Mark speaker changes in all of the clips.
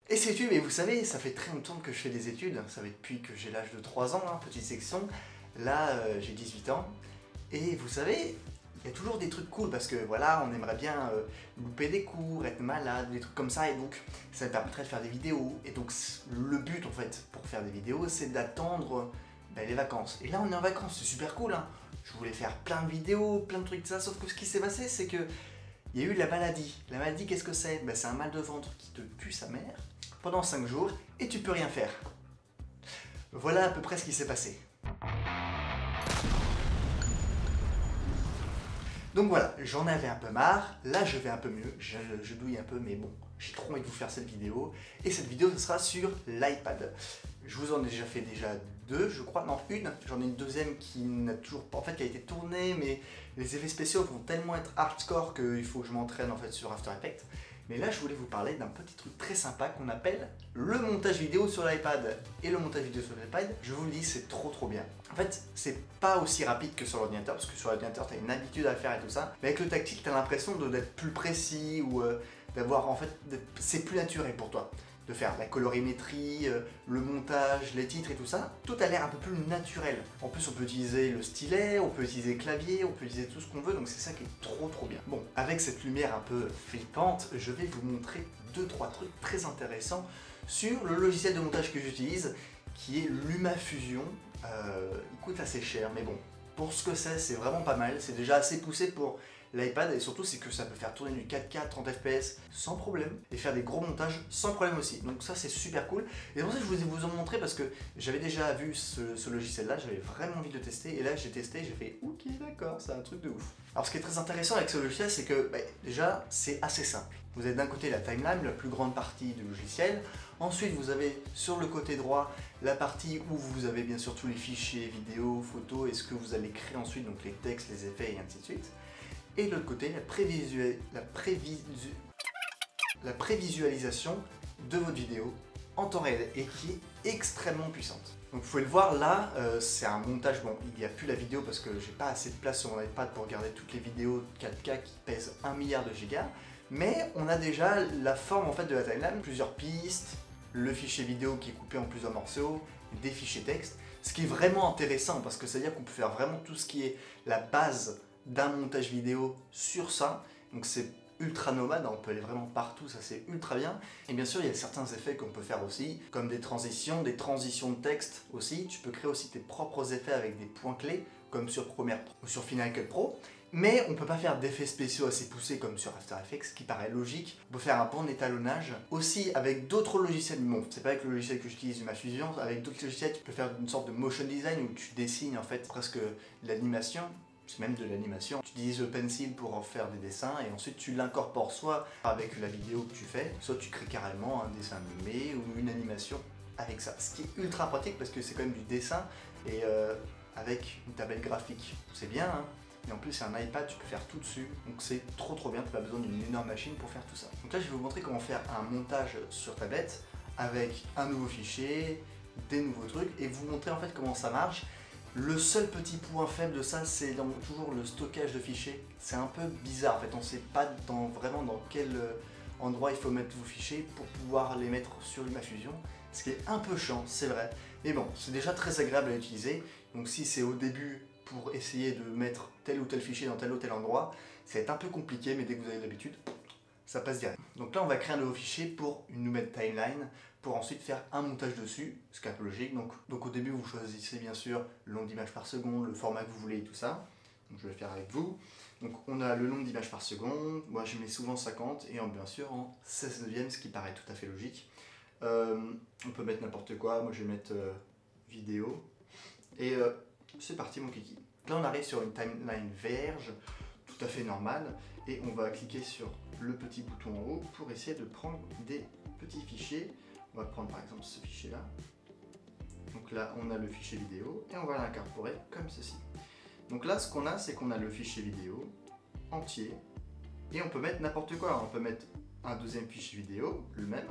Speaker 1: Et c'est YouTube, et vous savez, ça fait très longtemps que je fais des études, ça fait depuis que j'ai l'âge de 3 ans, hein, petite section. Là, j'ai 18 ans, et vous savez, il y a toujours des trucs cool, parce que voilà, on aimerait bien louper des cours, être malade, des trucs comme ça, et donc ça me permettrait de faire des vidéos. Et donc le but, en fait, pour faire des vidéos, c'est d'attendre les vacances. Et là, on est en vacances, c'est super cool, hein. Je voulais faire plein de vidéos, plein de trucs de ça, sauf que ce qui s'est passé, c'est que il y a eu la maladie. La maladie, qu'est-ce que c'est? C'est un mal de ventre qui te tue sa mère pendant 5 jours et tu peux rien faire. Voilà à peu près ce qui s'est passé. Donc voilà, j'en avais un peu marre, là je vais un peu mieux, je douille un peu, mais bon, j'ai trop envie de vous faire cette vidéo. Et cette vidéo, ce sera sur l'iPad. Je vous en ai déjà fait deux, je crois, non une, j'en ai une deuxième qui n'a toujours pas, en fait qui a été tournée, mais les effets spéciaux vont tellement être hardcore qu'il faut que je m'entraîne en fait sur After Effects. Mais là, je voulais vous parler d'un petit truc très sympa qu'on appelle le montage vidéo sur l'iPad. Et le montage vidéo sur l'iPad, je vous le dis, c'est trop bien. En fait, c'est pas aussi rapide que sur l'ordinateur, parce que sur l'ordinateur, tu as une habitude à le faire et tout ça. Mais avec le tactile, tu as l'impression d'être plus précis ou d'avoir, en fait, c'est plus naturel pour toi. De faire la colorimétrie, le montage, les titres et tout ça, tout a l'air un peu plus naturel. En plus, on peut utiliser le stylet, on peut utiliser le clavier, on peut utiliser tout ce qu'on veut, donc c'est ça qui est trop bien. Bon, avec cette lumière un peu flippante, je vais vous montrer 2-3 trucs très intéressants sur le logiciel de montage que j'utilise, qui est LumaFusion. Il coûte assez cher, mais bon, pour ce que c'est vraiment pas mal. C'est déjà assez poussé pour l'iPad, et surtout c'est que ça peut faire tourner du 4K 30 fps sans problème et faire des gros montages sans problème aussi, donc ça c'est super cool. Et pour ça je voulais vous en montrer parce que j'avais déjà vu ce logiciel là, j'avais vraiment envie de le tester, et là j'ai testé, j'ai fait ok d'accord, c'est un truc de ouf. Alors ce qui est très intéressant avec ce logiciel, c'est que déjà c'est assez simple. Vous avez d'un côté la timeline, la plus grande partie du logiciel. Ensuite, vous avez sur le côté droit la partie où vous avez bien sûr tous les fichiers vidéo, photos et ce que vous allez créer ensuite, donc les textes, les effets et ainsi de suite. Et de l'autre côté, la prévisualisation de votre vidéo en temps réel et qui est extrêmement puissante. Donc vous pouvez le voir là, c'est un montage, bon il n'y a plus la vidéo parce que j'ai pas assez de place sur mon iPad pour regarder toutes les vidéos 4K qui pèsent 1 milliard de gigas, mais on a déjà la forme en fait de la timeline, plusieurs pistes, le fichier vidéo qui est coupé en plusieurs morceaux, des fichiers texte, ce qui est vraiment intéressant parce que ça veut dire qu'on peut faire vraiment tout ce qui est la base d'un montage vidéo sur ça, donc c'est ultra nomade, on peut aller vraiment partout, ça c'est ultra bien. Et bien sûr il y a certains effets qu'on peut faire aussi, comme des transitions de texte aussi, tu peux créer aussi tes propres effets avec des points clés, comme sur Premiere Pro ou sur Final Cut Pro, mais on ne peut pas faire d'effets spéciaux assez poussés comme sur After Effects, ce qui paraît logique. On peut faire un bon étalonnage, aussi avec d'autres logiciels, bon c'est pas avec le logiciel que j'utilise LumaFusion, avec d'autres logiciels tu peux faire une sorte de motion design où tu dessines en fait presque l'animation. C'est même de l'animation. Tu utilises le pencil pour en faire des dessins et ensuite tu l'incorpores soit avec la vidéo que tu fais, soit tu crées carrément un dessin animé ou une animation avec ça. Ce qui est ultra pratique parce que c'est quand même du dessin et avec une tablette graphique. C'est bien, hein, mais en plus c'est un iPad, tu peux faire tout dessus. Donc c'est trop bien, tu n'as pas besoin d'une énorme machine pour faire tout ça. Donc là je vais vous montrer comment faire un montage sur tablette avec un nouveau fichier, des nouveaux trucs et vous montrer en fait comment ça marche. Le seul petit point faible de ça, c'est toujours le stockage de fichiers. C'est un peu bizarre, en fait, on ne sait pas vraiment dans quel endroit il faut mettre vos fichiers pour pouvoir les mettre sur LumaFusion, ce qui est un peu chiant, c'est vrai. Mais bon, c'est déjà très agréable à utiliser, donc si c'est au début pour essayer de mettre tel ou tel fichier dans tel ou tel endroit, ça va être un peu compliqué, mais dès que vous avez l'habitude, ça passe direct. Donc là, on va créer un nouveau fichier pour une nouvelle timeline, pour ensuite faire un montage dessus, ce qui est un peu logique. Donc au début, vous choisissez bien sûr le nombre d'images par seconde, le format que vous voulez et tout ça. Donc je vais le faire avec vous. Donc on a le nombre d'images par seconde, moi je mets souvent 50, et bien sûr en 16 neuvième, ce qui paraît tout à fait logique. On peut mettre n'importe quoi, moi je vais mettre vidéo. Et c'est parti mon kiki. Là on arrive sur une timeline vierge, tout à fait normale, et on va cliquer sur le petit bouton en haut pour essayer de prendre des petits fichiers. On va prendre par exemple ce fichier là. Donc là on a le fichier vidéo et on va l'incorporer comme ceci. Donc là ce qu'on a, c'est qu'on a le fichier vidéo entier et on peut mettre n'importe quoi. On peut mettre un deuxième fichier vidéo, le même.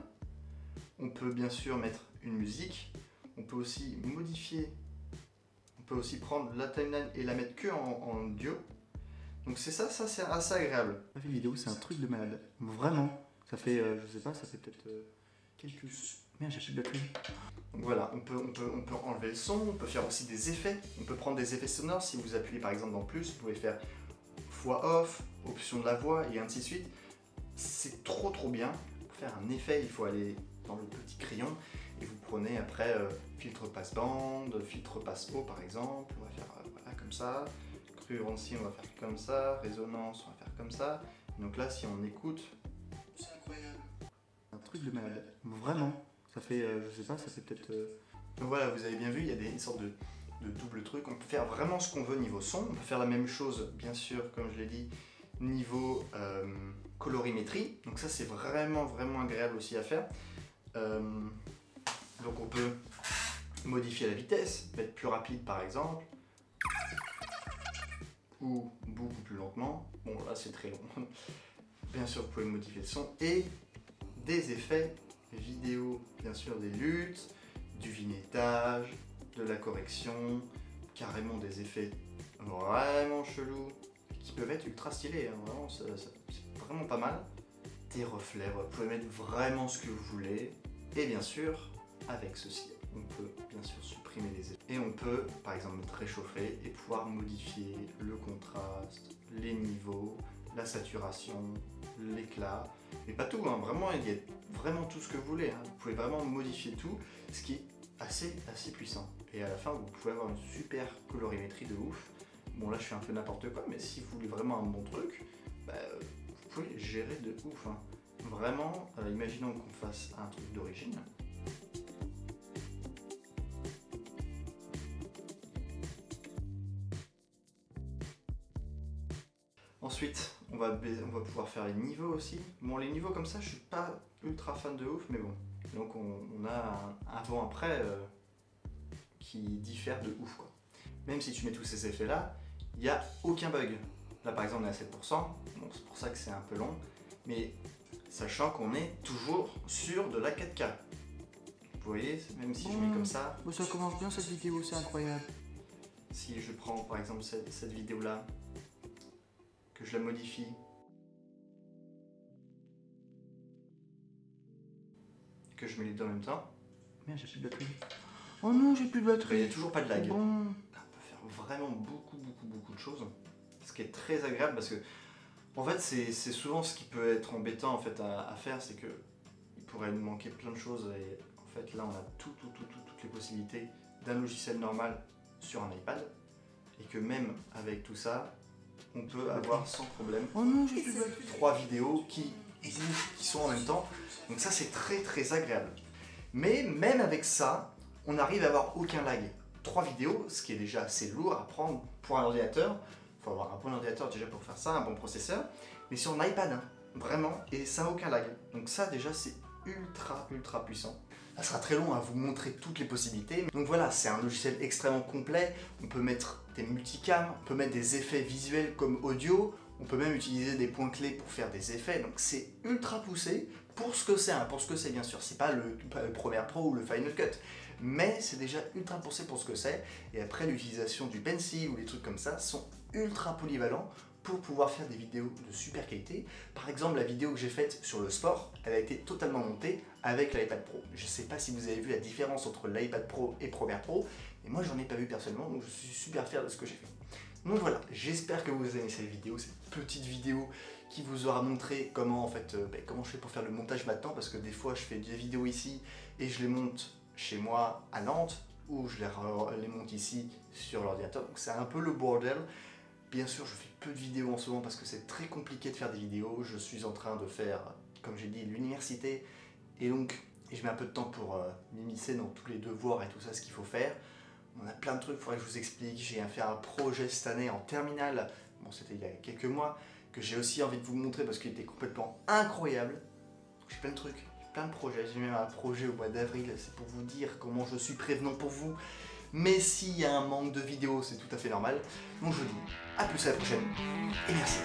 Speaker 1: On peut bien sûr mettre une musique. On peut aussi modifier. On peut aussi prendre la timeline et la mettre que en audio. Donc c'est ça c'est assez agréable. La vidéo c'est un truc de malade, vraiment. Ça fait, je sais pas, ça fait peut-être quelques... Merde, j'ai plus de batterie. Donc voilà, on peut enlever le son, on peut faire aussi des effets. On peut prendre des effets sonores. Si vous appuyez par exemple dans plus, vous pouvez faire voix off, option de la voix et ainsi de suite. C'est trop bien. Pour faire un effet, il faut aller dans le petit crayon et vous prenez après filtre passe-bande, filtre passe-haut par exemple. On va faire voilà, comme ça. Crurency, on va faire comme ça. Résonance, on va faire comme ça. Donc là, si on écoute, c'est incroyable. Un truc de malade. Vraiment. Ça fait, je sais pas, ça fait peut-être... Donc voilà, vous avez bien vu, il y a des sortes de double trucs. On peut faire vraiment ce qu'on veut niveau son. On peut faire la même chose, bien sûr, comme je l'ai dit, niveau colorimétrie. Donc ça, c'est vraiment agréable aussi à faire. Donc on peut modifier la vitesse, mettre plus rapide par exemple, ou beaucoup plus lentement. Bon, là, c'est très long. Bien sûr, vous pouvez modifier le son et des effets vidéo, bien sûr des luttes, du vignettage, de la correction, carrément des effets vraiment chelous qui peuvent être ultra stylés, hein. Vraiment, c'est vraiment pas mal. Des reflets, vous pouvez mettre vraiment ce que vous voulez et bien sûr avec ceci on peut bien sûr supprimer les effets et on peut par exemple mettre réchauffer et pouvoir modifier le contraste, les niveaux, la saturation, l'éclat, mais pas tout, hein. Vraiment il y a vraiment tout ce que vous voulez, hein. Vous pouvez vraiment modifier tout, ce qui est assez puissant. Et à la fin vous pouvez avoir une super colorimétrie de ouf. Bon là je fais un peu n'importe quoi, mais si vous voulez vraiment un bon truc, bah, vous pouvez gérer de ouf, hein. Vraiment, imaginons qu'on fasse un truc d'origine. Ensuite, on va pouvoir faire les niveaux aussi. Bon, les niveaux comme ça, je suis pas ultra fan de ouf, mais bon. Donc on a un avant-après qui diffère de ouf, quoi. Même si tu mets tous ces effets-là, il n'y a aucun bug. Là, par exemple, on est à 7%. Bon, c'est pour ça que c'est un peu long. Mais sachant qu'on est toujours sur de la 4K. Vous voyez, même si je mets comme ça...
Speaker 2: Bon, ça commence bien cette vidéo, c'est incroyable.
Speaker 1: Si je prends par exemple cette vidéo-là, que je la modifie, que je mets les deux en même temps...
Speaker 2: Merde, j'ai plus de batterie. Oh non, j'ai plus de batterie.
Speaker 1: Il n'y a toujours pas de lag.
Speaker 2: Bon.
Speaker 1: On peut faire vraiment beaucoup de choses. Ce qui est très agréable parce que en fait c'est souvent ce qui peut être embêtant en fait à faire, c'est que il pourrait nous manquer plein de choses et en fait là on a toutes les possibilités d'un logiciel normal sur un iPad et que même avec tout ça on peut avoir sans problème
Speaker 2: Oh non, j'ai plus de batterie.
Speaker 1: 3 vidéos qui sont en même temps, donc ça c'est très agréable. Mais même avec ça on n'arrive à avoir aucun lag. 3 vidéos, ce qui est déjà assez lourd à prendre pour un ordinateur. Il faut avoir un bon ordinateur déjà pour faire ça, un bon processeur. Mais sur un iPad, hein, vraiment, et ça n'a aucun lag. Donc ça déjà c'est ultra puissant. Ça sera très long à vous montrer toutes les possibilités. Donc voilà, c'est un logiciel extrêmement complet. On peut mettre des multicams, on peut mettre des effets visuels comme audio. On peut même utiliser des points clés pour faire des effets. Donc c'est ultra poussé pour ce que c'est, hein, pour ce que c'est bien sûr. C'est pas le Premiere Pro ou le Final Cut. Mais c'est déjà ultra poussé pour ce que c'est. Et après, l'utilisation du pencil ou des trucs comme ça sont ultra polyvalents pour pouvoir faire des vidéos de super qualité. Par exemple, la vidéo que j'ai faite sur le sport, elle a été totalement montée avec l'iPad Pro. Je ne sais pas si vous avez vu la différence entre l'iPad Pro et Premiere Pro, mais moi j'en ai pas vu personnellement, donc je suis super fier de ce que j'ai fait. Donc voilà, j'espère que vous aimez cette vidéo, cette petite vidéo qui vous aura montré comment en fait, comment je fais pour faire le montage maintenant, parce que des fois je fais des vidéos ici et je les monte chez moi à Nantes, ou je les monte ici sur l'ordinateur, donc c'est un peu le bordel. Bien sûr, je fais peu de vidéos en ce moment parce que c'est très compliqué de faire des vidéos. Je suis en train de faire, comme j'ai dit, l'université, et donc je mets un peu de temps pour m'immiscer dans tous les devoirs et tout ça, ce qu'il faut faire. On a plein de trucs, il faudrait que je vous explique. J'ai fait un projet cette année en terminale, bon c'était il y a quelques mois, que j'ai aussi envie de vous montrer parce qu'il était complètement incroyable. J'ai plein de trucs, plein de projets. J'ai même un projet au mois d'avril, c'est pour vous dire comment je suis prévenant pour vous. Mais s'il y a un manque de vidéos, c'est tout à fait normal. Donc je vous dis à plus à la prochaine et merci.